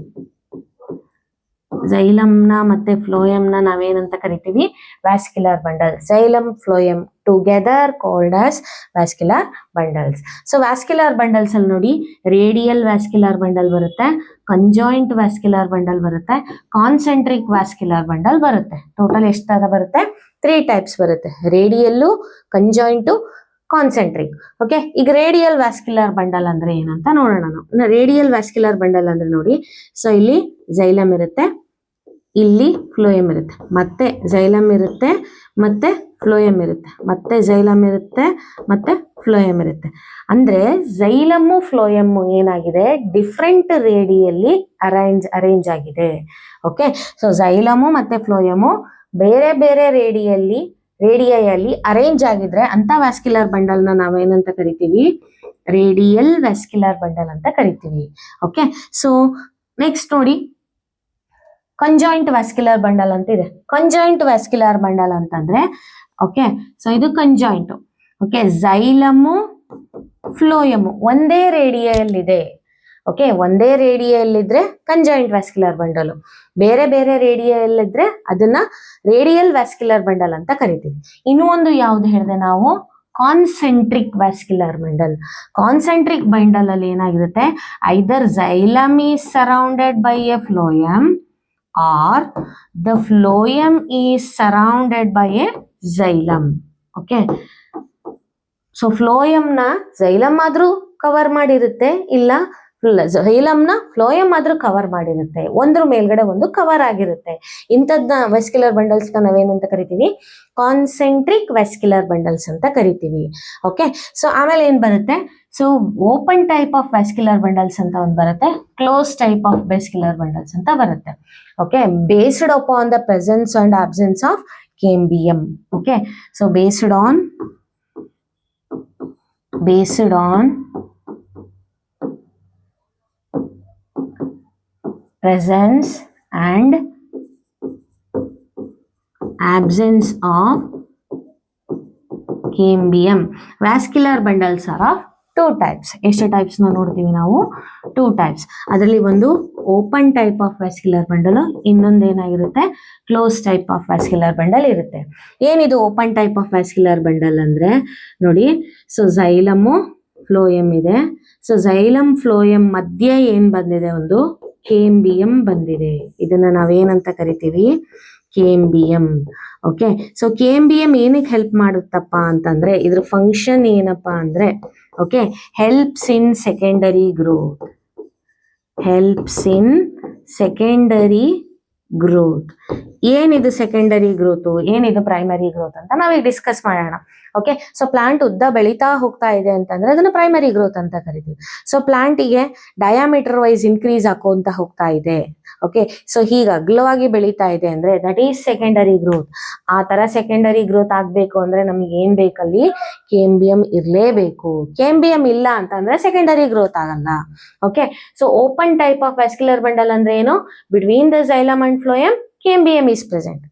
ಜೈಲಮ್ನ ಮತ್ತೆ ಫ್ಲೋಯಮ್ನ ನಾವೇನಂತ ಕರಿತೀವಿ, vascular bundle. Xylem, phloem together called as vascular bundles. So vascular bundles ಅಲ್ಲಿ ನೋಡಿ, ರೇಡಿಯಲ್ ವ್ಯಾಸ್ಕ್ಯುಲರ್ ಬಂಡಲ್ ಬರುತ್ತೆ, ಕಂಜಾಯಿಂಟ್ ವ್ಯಾಸ್ಕ್ಯುಲರ್ ಬಂಡಲ್ ಬರುತ್ತೆ, ಕಾನ್ಸೆಂಟ್ರಿಕ್ ವ್ಯಾಸ್ಕ್ಯುಲರ್ ಬಂಡಲ್ ಬರುತ್ತೆ. ಟೋಟಲ್ ಎಷ್ಟು ತರ ಬರುತ್ತೆ, 3 ಟೈಪ್ಸ್ ಬರುತ್ತೆ, ರೇಡಿಯಲ್ಲು, ಕಂಜಾಯಿಂಟು, ಕಾನ್ಸೆಂಟ್ರಿಕ್. ಓಕೆ, ಈಗ ರೇಡಿಯಲ್ ವ್ಯಾಸ್ಕ್ಯುಲರ್ ಬಂಡಲ್ ಅಂದ್ರೆ ಏನಂತ ನೋಡೋಣ ನಾವು. ರೇಡಿಯಲ್ ವ್ಯಾಸ್ಕ್ಯುಲರ್ ಬಂಡಲ್ ಅಂದ್ರೆ ನೋಡಿ, ಸೊ ಇಲ್ಲಿ ಜೈಲಮ್ ಇರುತ್ತೆ, ಇಲ್ಲಿ ಫ್ಲೋಯಮ್ ಇರುತ್ತೆ, ಮತ್ತೆ ಜೈಲಮ್ ಇರುತ್ತೆ, ಮತ್ತೆ ಫ್ಲೋಯಮ್ ಇರುತ್ತೆ, ಮತ್ತೆ ಜೈಲಮ್ ಇರುತ್ತೆ, ಮತ್ತೆ ಫ್ಲೋಯಮ್ ಇರುತ್ತೆ. ಅಂದ್ರೆ ಜೈಲಮ್ಮು ಫ್ಲೋಯಮ್ಮು ಏನಾಗಿದೆ, ಡಿಫ್ರೆಂಟ್ ರೇಡಿಯಲ್ಲಿ ಅರೇಂಜ್ ಆಗಿದೆ. ಓಕೆ, ಸೊ ಜೈಲಮು ಮತ್ತೆ ಫ್ಲೋಯಮು ಬೇರೆ ಬೇರೆ ರೇಡಿಯಲ್ಲಿ ಅರೇಂಜ್ ಆಗಿದ್ರೆ ಅಂತ ವ್ಯಾಸ್ಕ್ಯುಲರ್ ಬಂಡಲ್ ನ ನಾವೇನಂತ ಕರಿತೀವಿ, ರೇಡಿಯಲ್ ವ್ಯಾಸ್ಕ್ಯುಲರ್ ಬಂಡಲ್ ಅಂತ ಕರಿತೀವಿ. ಓಕೆ, ಸೊ ನೆಕ್ಸ್ಟ್ ನೋಡಿ, ಕಂಜಾಯಿಂಟ್ ವ್ಯಾಸ್ಕ್ಯುಲರ್ ಬಂಡಲ್ ಅಂತ ಇದೆ. ಕಂಜಾಯಿಂಟ್ ವ್ಯಾಸ್ಕ್ಯುಲರ್ ಬಂಡಲ್ ಅಂತಂದ್ರೆ, ಓಕೆ, ಸೊ ಇದು ಕಂಜಾಯಿಂಟ್. ಓಕೆ, ಜೈಲಮು, ಫ್ಲೋಯಮು ಒಂದೇ ರೇಡಿಯಲ್ ಇದೆ. ಓಕೆ, ಒಂದೇ ರೇಡಿಯಲ್ ಇದ್ರೆ ಕಂಜಾಯಿಂಟ್ ವ್ಯಾಸ್ಕ್ಯುಲರ್ ಬಂಡಲ್, ಬೇರೆ ಬೇರೆ ರೇಡಿಯಲ್ ಇದ್ರೆ ಅದನ್ನ ರೇಡಿಯಲ್ ವ್ಯಾಸ್ಕ್ಯುಲರ್ ಬಂಡಲ್ ಅಂತ ಕರಿತೀವಿ. ಇನ್ನೂ ಒಂದು ಯಾವ್ದು ಹೇಳಿದೆ ನಾವು, concentric vascular bundle. Concentric bundle ಅಲ್ಲಿ ಏನಾಗಿರುತ್ತೆ, either xylem is surrounded by a phloem or the phloem is surrounded by a xylem. Okay, so ಫ್ಲೋಯಂನ ಝೈಲಮ್ ಆದ್ರೂ ಕವರ್ ಮಾಡಿರುತ್ತೆ, ಇಲ್ಲ ಝೈಲಮ್ನ ಫ್ಲೋಯಮ್ ಆದ್ರೂ ಕವರ್ ಮಾಡಿರುತ್ತೆ, ಒಂದ್ರ ಮೇಲ್ಗಡೆ ಒಂದು ಕವರ್ ಆಗಿರುತ್ತೆ. ಇಂಥದ್ನ ವೆಸ್ಕ್ಯುಲರ್ ಬಂಡಲ್ಸ್ ನಾವೇನಂತ ಕರಿತೀವಿ, ಕಾನ್ಸೆಂಟ್ರಿಕ್ ವೆಸ್ಕ್ಯುಲರ್ ಬಂಡಲ್ಸ್ ಅಂತ ಕರಿತೀವಿ. ಓಕೆ, ಸೊ ಆಮೇಲೆ ಏನ್ ಬರುತ್ತೆ, so open type of vascular bundles ಅಂತ ಒಂದು ಬರುತ್ತೆ, close type of vascular bundles ಅಂತ ಬರುತ್ತೆ. Okay, based upon the presence and absence of cambium. Okay, so based on presence and absence of cambium. Vascular bundles are of two types. ಎಷ್ಟು types ನೋಡ್ತೀವಿ ನಾವು, two types. ಅದರಲ್ಲಿ ಒಂದು open type of vascular bundle, ಇನ್ನೊಂದು ಏನಾಗಿರುತ್ತೆ, close type of vascular bundle ಇರುತ್ತೆ. ಏನಿದು open type of vascular bundle ಅಂದ್ರೆ ನೋಡಿ, ಸೊ ಝೈಲಮು ಫ್ಲೋಯಮ್ ಇದೆ. ಸೊ ಝೈಲಮ್ ಫ್ಲೋಯಮ್ ಮಧ್ಯೆ ಏನ್ ಬಂದಿದೆ, ಒಂದು ಕೇಂಬಿಯಂ ಬಂದಿದೆ. ಇದನ್ನ ನಾವೇನಂತ ಕರಿತೀವಿ, ಕೇಂಬಿಯಂ. ಓಕೆ, ಸೊ ಕೇಂಬಿಯಂ ಏನಕ್ಕೆ ಹೆಲ್ಪ್ ಮಾಡುತ್ತಪ್ಪ ಅಂತಂದ್ರೆ, ಇದ್ರ ಫಂಕ್ಷನ್ ಏನಪ್ಪಾ ಅಂದ್ರೆ, okay, helps in secondary growth. ಏನಿದು ಸೆಕೆಂಡರಿ ಗ್ರೋತ್, ಏನಿದು ಪ್ರೈಮರಿ ಗ್ರೋತ್ ಅಂತ ನಾವೀಗ ಡಿಸ್ಕಸ್ ಮಾಡೋಣ. ಓಕೆ, ಸೊ ಪ್ಲಾಂಟ್ ಉದ್ದ ಬೆಳೀತಾ ಹೋಗ್ತಾ ಇದೆ ಅಂತಂದ್ರೆ ಅದನ್ನ ಪ್ರೈಮರಿ ಗ್ರೋತ್ ಅಂತ ಕರಿತೀವಿ. ಸೊ ಪ್ಲಾಂಟಿಗೆ ಡಯಾಮೀಟರ್ ವೈಸ್ ಇನ್ಕ್ರೀಸ್ ಹಾಕೋಂತ ಹೋಗ್ತಾ ಇದೆ. ಓಕೆ, ಸೊ ಹೀಗೆ ಅಗ್ಲವಾಗಿ ಬೆಳೀತಾ ಇದೆ ಅಂದ್ರೆ ದಟ್ ಈಸ್ ಸೆಕೆಂಡರಿ ಗ್ರೋತ್. ಆ ತರ ಸೆಕೆಂಡರಿ ಗ್ರೋತ್ ಆಗ್ಬೇಕು ಅಂದ್ರೆ ನಮಗೆ ಏನ್ ಬೇಕಲ್ಲಿ, ಕೇಂಬಿಯಂ ಇರ್ಲೇಬೇಕು. ಕೇಂಬಿಯಂ ಇಲ್ಲ ಅಂತಂದ್ರೆ ಸೆಕೆಂಡರಿ ಗ್ರೋತ್ ಆಗಲ್ಲ. Okay, so open type of vascular bundle ಅಂದ್ರೆ ಏನು, between the xylem and phloem cambium is present.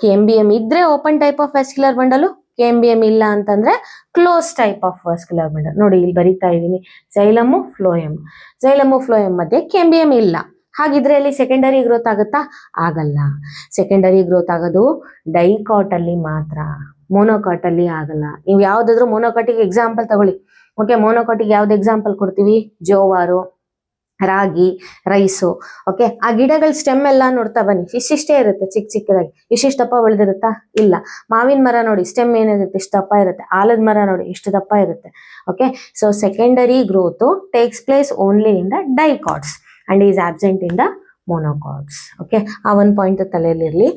Cambium ಇದ್ರೆ open type of vascular bundle, cambium ಇಲ್ಲ ಅಂತಂದ್ರೆ close type of vascular bundle. ನೋಡಿ ಇಲ್ಲಿ ಬರಿತಾ ಇದ್ದೀನಿ, ಝೈಲಮು ಫ್ಲೋಯಮ್ ಮಧ್ಯೆ ಕೇಂಬಿಯಂ ಇಲ್ಲ. ಹಾಗಿದ್ರೆ ಅಲ್ಲಿ ಸೆಕೆಂಡರಿ ಗ್ರೋತ್ ಆಗುತ್ತಾ, ಆಗಲ್ಲ. ಸೆಕೆಂಡರಿ ಗ್ರೋತ್ ಆಗೋದು ಡೈಕಾಟ್ ಅಲ್ಲಿ ಮಾತ್ರ, ಮೋನೋಕಾಟ್ ಅಲ್ಲಿ ಆಗಲ್ಲ. ನೀವು ಯಾವ್ದಾದ್ರು ಮೋನೋಕಾಟಿಗೆ ಎಕ್ಸಾಂಪಲ್ ತಗೊಳ್ಳಿ. ಓಕೆ, ಮೋನೋಕಾಟಿಗೆ ಯಾವ್ದು ಎಕ್ಸಾಂಪಲ್ ಕೊಡ್ತೀವಿ, ಜೋವಾರು, ರಾಗಿ, ರೈಸು. ಓಕೆ, ಆ ಗಿಡಗಳ ಸ್ಟೆಮ್ ಎಲ್ಲ ನೋಡ್ತಾ ಬನ್ನಿ, ಇಷ್ಟಿಷ್ಟೇ ಇರುತ್ತೆ, ಚಿಕ್ಕದಾಗಿ. ಇಷ್ಟಿಷ್ಟಪ್ಪ ಬೆಳೆದಿರುತ್ತಾ, ಇಲ್ಲ. ಮಾವಿನ ಮರ ನೋಡಿ, ಸ್ಟೆಮ್ ಏನಿರುತ್ತೆ, ಇಷ್ಟು ದಪ್ಪ ಇರುತ್ತೆ. ಆಲದ ಮರ ನೋಡಿ, ಇಷ್ಟು ದಪ್ಪ ಇರುತ್ತೆ. Okay, so secondary growth takes place only in the dicots and is absent in the ಮೊನೋಕಾಟ್ಸ್. Okay, ಆ ಒಂದು ಪಾಯಿಂಟ್ ತಲೆಯಲ್ಲಿರ್ಲಿ.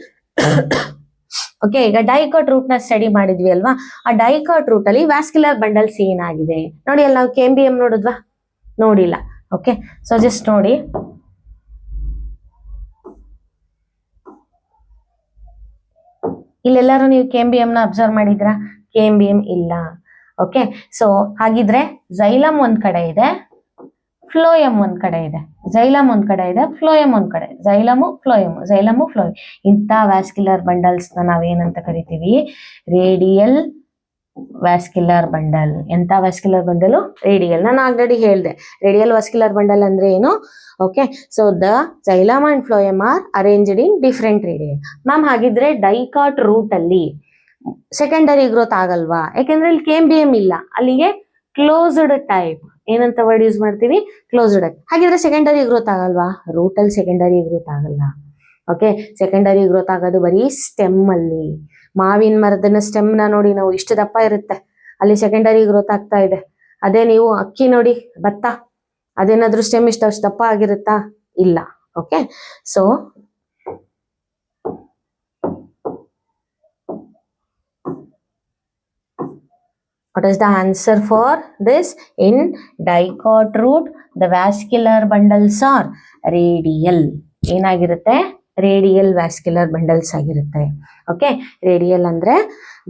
ಓಕೆ, ಈಗ ಡೈಕಾಟ್ ರೂಟ್ ನ ಸ್ಟಡಿ ಮಾಡಿದ್ವಿ ಅಲ್ವಾ, ಆ ಡೈಕಾಟ್ ರೂಟ್ ಅಲ್ಲಿ ವ್ಯಾಸ್ಕ್ಯುಲರ್ ಬಂಡಲ್ಸ್ ಏನಾಗಿದೆ ನೋಡಿ. ಅಲ್ಲಿ ನಾವು ಕೇಂಬಿಯಂ ನೋಡಿದ್ವಾ, ನೋಡಿಲ್ಲ. ಓಕೆ, ಸೊ ಜಸ್ಟ್ ನೋಡಿ, ಇಲ್ಲೆಲ್ಲರೂ ನೀವು ಕೇಂಬಿಯಂನ ಅಬ್ಸರ್ವ್ ಮಾಡಿದ್ರಾ, ಕೇಂಬಿಯಂ ಇಲ್ಲ. ಓಕೆ, ಸೊ ಹಾಗಿದ್ರೆ ಝೈಲಮ್ ಒಂದ್ ಕಡೆ ಇದೆ, ಫ್ಲೋಯಮ್ ಒಂದ್ ಕಡೆ ಇದೆ. ಝೈಲಮ್ ಒಂದ್ ಕಡೆ ಇದೆ, ಫ್ಲೋಯಮ್ ಒಂದ್ ಕಡೆ. ಝೈಲಮು ಫ್ಲೋಯಮ್. ಇಂಥ ವ್ಯಾಸ್ಕ್ಯುಲರ್ ಬಂಡಲ್ಸ್ ನಾವೇನಂತ ಕರಿತೀವಿ, ರೇಡಿಯಲ್ ವ್ಯಾಸ್ಕ್ಯುಲರ್ ಬಂಡಲ್. ಎಂತ ವ್ಯಾಸ್ಕ್ಯುಲರ್ ಬಂಡಲ್, ರೇಡಿಯಲ್. ನಾನು ಆಲ್ರೆಡಿ ಹೇಳಿದೆ ರೇಡಿಯಲ್ ವ್ಯಾಸ್ಕ್ಯುಲರ್ ಬಂಡಲ್ ಅಂದ್ರೆ ಏನು. Okay, so the xylem and phloem are arranged in different radial. Ma'am ಹಾಗಿದ್ರೆ ಡೈಕಾಟ್ ರೂಟ್ ಅಲ್ಲಿ ಸೆಕೆಂಡರಿ ಗ್ರೋತ್ ಆಗಲ್ವಾ, ಯಾಕೆಂದ್ರೆ ಇಲ್ಲಿ ಕೇಂಬಿಯಂ ಇಲ್ಲ, ಅಲ್ಲಿಗೆ ಕ್ಲೋಸ್ಡ್ ಟೈಪ್ ಏನಂತ ವರ್ಡ್ ಯೂಸ್ ಮಾಡ್ತೀವಿ, ಕ್ಲೋಸ್ಡ್ ಟೈಪ್. ಹಾಗಿದ್ರೆ ಸೆಕೆಂಡರಿ ಗ್ರೋತ್ ಆಗಲ್ವಾ, ರೂಟ್ ಅಲ್ಲಿ ಸೆಕೆಂಡರಿ ಗ್ರೋತ್ ಆಗಲ್ಲ. ಓಕೆ, ಸೆಕೆಂಡರಿ ಗ್ರೋತ್ ಆಗೋದು ಬರೀ ಸ್ಟೆಮ್ ಅಲ್ಲಿ. ಮಾವಿನ ಮರದನ್ನ ಸ್ಟೆಮ್ ನ ನೋಡಿ, ನಾವು ಇಷ್ಟು ದಪ್ಪ ಇರುತ್ತೆ, ಅಲ್ಲಿ ಸೆಕೆಂಡರಿ ಗ್ರೋತ್ ಆಗ್ತಾ ಇದೆ. ಅದೇ ನೀವು ಅಕ್ಕಿ ನೋಡಿ, ಭತ್ತ, ಅದೇನಾದ್ರೂ ಸ್ಟೆಮ್ ಇಷ್ಟು ದಪ್ಪ ಆಗಿರುತ್ತಾ, ಇಲ್ಲ. Okay, so what is the answer for this? In dicot root the vascular bundles are radial. ಏನಾಗಿರುತ್ತೆ, ರೇಡಿಯಲ್ ವ್ಯಾಸ್ಕ್ಯುಲರ್ ಬಂಡಲ್ಸ್ ಆಗಿರುತ್ತೆ. ಓಕೆ, ರೇಡಿಯಲ್ ಅಂದ್ರೆ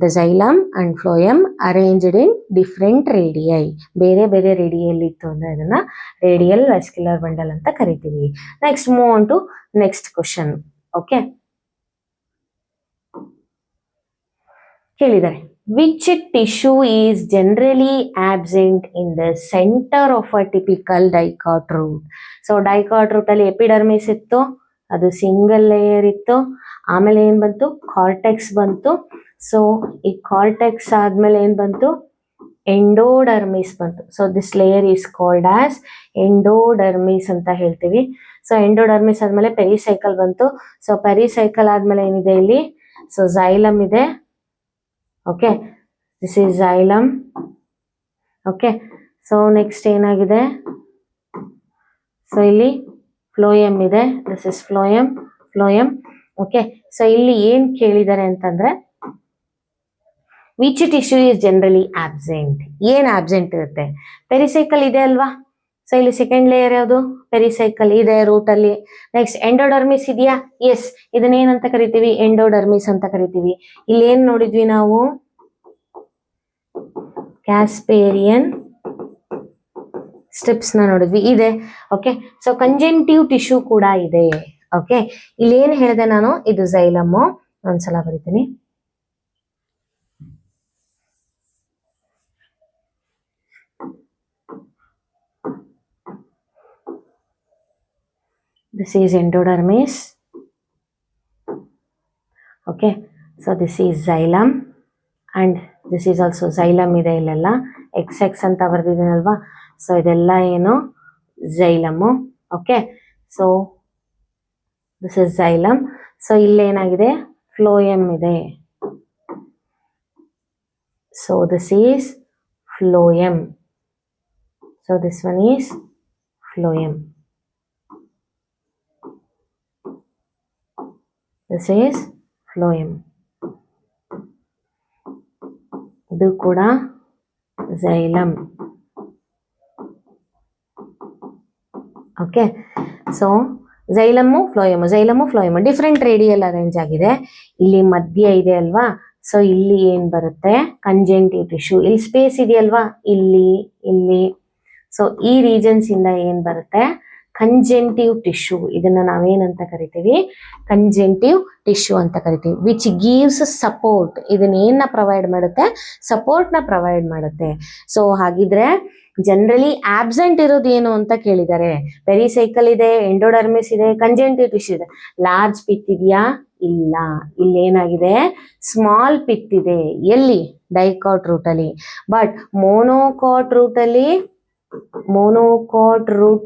the xylem and phloem arranged in different radii. ಬೇರೆ ಬೇರೆ ರೇಡಿಯಲ್ ಇತ್ತು ಅಂದ್ರೆ ಅದನ್ನ ರೇಡಿಯಲ್ ವ್ಯಾಸ್ಕ್ಯುಲರ್ ಬಂಡಲ್ ಅಂತ ಕರಿತೀವಿ. Next move on to next question. Okay, ಕೇಳಿದ್ದಾರೆ, which tissue is generally absent in the center of a typical dicot root? So dicot root ಅಲ್ಲಿ epidermis ಇತ್ತು, ಅದು ಸಿಂಗಲ್ ಲೇಯರ್ ಇತ್ತು. ಆಮೇಲೆ ಏನ್ ಬಂತು, ಕಾರ್ಟೆಕ್ಸ್ ಬಂತು. ಸೊ ಈ ಕಾರ್ಟೆಕ್ಸ್ ಆದ್ಮೇಲೆ ಏನ್ ಬಂತು, ಎಂಡೋಡರ್ಮಿಸ್ ಬಂತು. So this layer is called as endodermis ಅಂತ ಹೇಳ್ತೀವಿ. ಸೊ ಎಂಡೋಡರ್ಮಿಸ್ ಆದ್ಮೇಲೆ ಪೆರಿಸೈಕಲ್ ಬಂತು. ಸೊ ಪೆರಿಸೈಕಲ್ ಆದ್ಮೇಲೆ ಏನಿದೆ ಇಲ್ಲಿ, ಸೊ ಝೈಲಮ್ ಇದೆ. Okay, this is xylem. Okay. So next ಏನಾಗಿದೆ, ಸೊ ಇಲ್ಲಿ ಫ್ಲೋಯಮ್ ಇದೆ, this is phloem. Okay. So ಇಲ್ಲಿ ಏನ್ ಕೇಳಿದ್ದಾರೆ ಅಂತಂದ್ರೆ which tissue is generally absent. ಏನ್ ಆಬ್ಸೆಂಟ್ ಇರುತ್ತೆ? ಪೆರಿಸೈಕಲ್ ಇದೆ ಅಲ್ವಾ. ಸೊ ಇಲ್ಲಿ ಸೆಕೆಂಡ್ ಲೇಯರ್ ಯಾವುದು? ಪೆರಿಸೈಕಲ್ ಇದೆ ರೂಟ್ ಅಲ್ಲಿ. ನೆಕ್ಸ್ಟ್ ಎಂಡೋಡರ್ಮಿಸ್ ಇದೆಯಾ? ಎಸ್. ಇದನ್ನ ಏನಂತ ಕರಿತೀವಿ? ಎಂಡೋಡರ್ಮಿಸ್ ಅಂತ ಕರಿತೀವಿ. ಇಲ್ಲಿ ಏನ್ ನೋಡಿದ್ವಿ ನಾವು? ಕ್ಯಾಸ್ಪೇರಿಯನ್ ಸ್ಟ್ರಿಪ್ಸ್ ನ ನೋಡಿದ್ವಿ, ಇದೆ. ಓಕೆ. ಸೊ ಕಂಜೆಂಟಿವ್ ಟಿಶ್ಯೂ ಕೂಡ ಇದೆ. ಓಕೆ. ಇಲ್ಲಿ ಏನ್ ಹೇಳಿದೆ ನಾನು? ಇದು ಝೈಲಮ್. ಒಂದ್ಸಲ ಬರೀತೀನಿ. This is endodermis. Okay. So this is xylem and this is also xylem ಇದೆ ಇಲ್ಲೆಲ್ಲ. XX ಅಂತ ಬರ್ದಿದ್ದೀನಲ್ವಾ. ಸೊ ಇದೆಲ್ಲ ಏನು? xylem. Okay. So this is xylem. So ಇಲ್ಲೇನಾಗಿದೆ? ಫ್ಲೋಯಮ್ ಇದೆ. So this is phloem. So this one is phloem. This is phloem. ಇದು ಕೂಡ xylem. Okay. So xylem, phloem different radial arrange ಆಗಿದೆ. ಇಲ್ಲಿ ಮಧ್ಯ ಇದೆ ಅಲ್ವಾ. ಸೊ ಇಲ್ಲಿ ಏನ್ ಬರುತ್ತೆ? ಕಂಜೆಂಟಿವ್ ಟಿಶ್ಯೂ. ಇಲ್ಲಿ ಸ್ಪೇಸ್ ಇದೆಯಲ್ವಾ, ಇಲ್ಲಿ. ಸೊ ಈ ರೀಜನ್ಸ್ ಇಂದ ಏನ್ ಬರುತ್ತೆ? ಕಂಜೆಂಟಿವ್ ಟಿಶ್ಯೂ. ಇದನ್ನ ನಾವೇನಂತ ಕರಿತೀವಿ? ಕಂಜೆಂಟಿವ್ ಟಿಶ್ಯೂ ಅಂತ ಕರಿತೀವಿ. Which gives support. ಇದನ್ನ ಏನ ಪ್ರೊವೈಡ್ ಮಾಡುತ್ತೆ? ಸಪೋರ್ಟ್ ನ ಪ್ರೊವೈಡ್ ಮಾಡುತ್ತೆ. ಸೊ ಹಾಗಿದ್ರೆ ಜನರಲಿ ಆಬ್ಸೆಂಟ್ ಇರೋದು ಏನು ಅಂತ ಕೇಳಿದ್ದಾರೆ. ಪೆರಿಸೈಕಲ್ ಇದೆ, ಎಂಡೋಡರ್ಮಿಸ್ ಇದೆ, ಕಂಜೆಂಟಿವ್ ಟಿಶ್ಯೂ ಇದೆ. ಲಾರ್ಜ್ ಪಿತ್ ಇದೆಯಾ? ಇಲ್ಲ. ಇಲ್ಲಿ ಏನಾಗಿದೆ? ಸ್ಮಾಲ್ ಪಿತ್ ಇದೆ. ಎಲ್ಲಿ? ಡೈಕಾಟ್ ರೂಟ್ ಅಲ್ಲಿ. ಬಟ್ ಮೋನೋಕಾಟ್ ರೂಟ್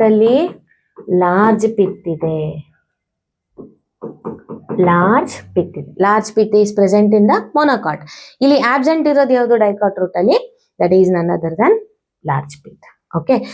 ಅಲ್ಲಿ ಲಾರ್ಜ್ ಪಿತ್ ಇದೆ. Large pith is present in the monocot. ಇಲ್ಲಿ ಆಬ್ಸೆಂಟ್ ಇರೋದು ಯಾವುದು? ಡೈಕಾಟ್ ರೂಟ್ ಅಲ್ಲಿ. ದಟ್ ಈಸ್ ನನ್ other than large pith. Okay.